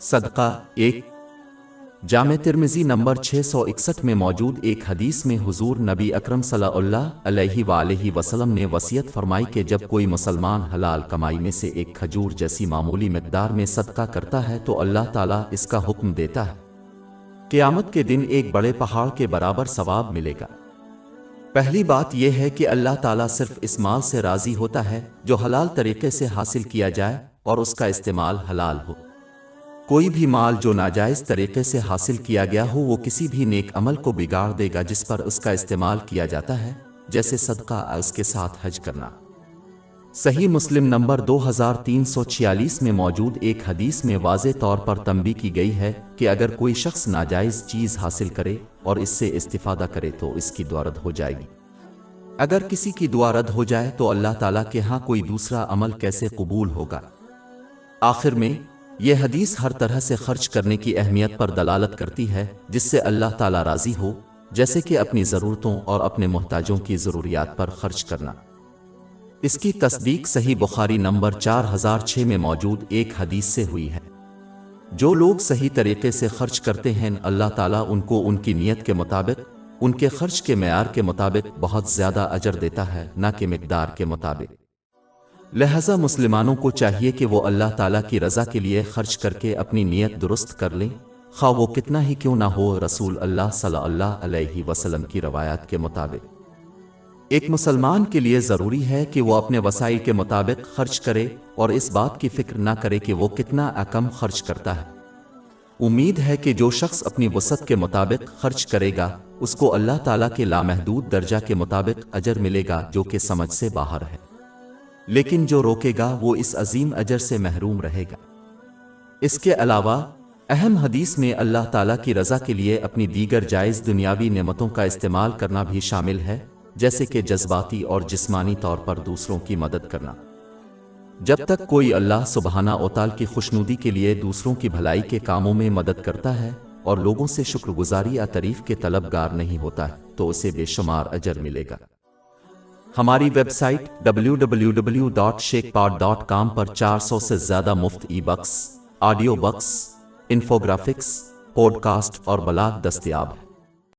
صدقہ ایک جامع ترمذی نمبر 661 میں موجود ایک حدیث میں حضور نبی اکرم صلی اللہ علیہ وآلہ وسلم نے وصیت فرمائی کہ جب کوئی مسلمان حلال کمائی میں سے ایک کھجور جیسی معمولی مقدار میں صدقہ کرتا ہے تو اللہ تعالیٰ اس کا حکم دیتا ہے قیامت کے دن ایک بڑے پہاڑ کے برابر ثواب ملے گا۔ پہلی بات یہ ہے کہ اللہ تعالیٰ صرف اس مال سے راضی ہوتا ہے جو حلال طریقے سے حاصل کیا جائے اور اس کا استعمال حلال ہو۔ کوئی بھی مال جو ناجائز طریقے سے حاصل کیا گیا ہو وہ کسی بھی نیک عمل کو بگاڑ دے گا جس پر اس کا استعمال کیا جاتا ہے، جیسے صدقہ، اس کے ساتھ حج کرنا۔ صحیح مسلم نمبر 2346 میں موجود ایک حدیث میں واضح طور پر تنبیہ کی گئی ہے کہ اگر کوئی شخص ناجائز چیز حاصل کرے اور اس سے استفادہ کرے تو اس کی دعا رد ہو جائے گی۔ اگر کسی کی دعا رد ہو جائے تو اللہ تعالیٰ کے ہاں کوئی دوسرا عمل کیسے قبول ہوگا؟ آخر میں یہ حدیث ہر طرح سے خرچ کرنے کی اہمیت پر دلالت کرتی ہے جس سے اللہ تعالیٰ راضی ہو، جیسے کہ اپنی ضرورتوں اور اپنے محتاجوں کی ضروریات پر خرچ کرنا۔ اس کی تصدیق صحیح بخاری نمبر 4006 میں موجود ایک حدیث سے ہوئی ہے۔ جو لوگ صحیح طریقے سے خرچ کرتے ہیں اللہ تعالیٰ ان کو ان کی نیت کے مطابق، ان کے خرچ کے معیار کے مطابق بہت زیادہ اجر دیتا ہے، نہ کہ مقدار کے مطابق۔ لہذا مسلمانوں کو چاہیے کہ وہ اللہ تعالیٰ کی رضا کے لیے خرچ کر کے اپنی نیت درست کر لیں، خواہ وہ کتنا ہی کیوں نہ ہو۔ رسول اللہ صلی اللہ علیہ وسلم کی روایات کے مطابق ایک مسلمان کے لیے ضروری ہے کہ وہ اپنے وسائل کے مطابق خرچ کرے اور اس بات کی فکر نہ کرے کہ وہ کتنا کم خرچ کرتا ہے۔ امید ہے کہ جو شخص اپنی وسعت کے مطابق خرچ کرے گا اس کو اللہ تعالیٰ کے لامحدود درجہ کے مطابق اجر ملے گا جو کہ سمجھ سے باہر ہے، لیکن جو روکے گا وہ اس عظیم اجر سے محروم رہے گا۔ اس کے علاوہ اہم حدیث میں اللہ تعالیٰ کی رضا کے لیے اپنی دیگر جائز دنیاوی نعمتوں کا استعمال کرنا بھی شامل ہے، جیسے کہ جذباتی اور جسمانی طور پر دوسروں کی مدد کرنا۔ جب تک کوئی اللہ سبحانہ و تعالیٰ کی خوشنودی کے لیے دوسروں کی بھلائی کے کاموں میں مدد کرتا ہے اور لوگوں سے شکر گزاری یا تعریف کے طلبگار نہیں ہوتا ہے تو اسے بے شمار اجر ملے گا۔ ہماری ویب سائٹ www.sheikhpod.com پر 400 سے زیادہ مفت e books, audio books, infographics, podcast اور بلاگ دستیاب ہے۔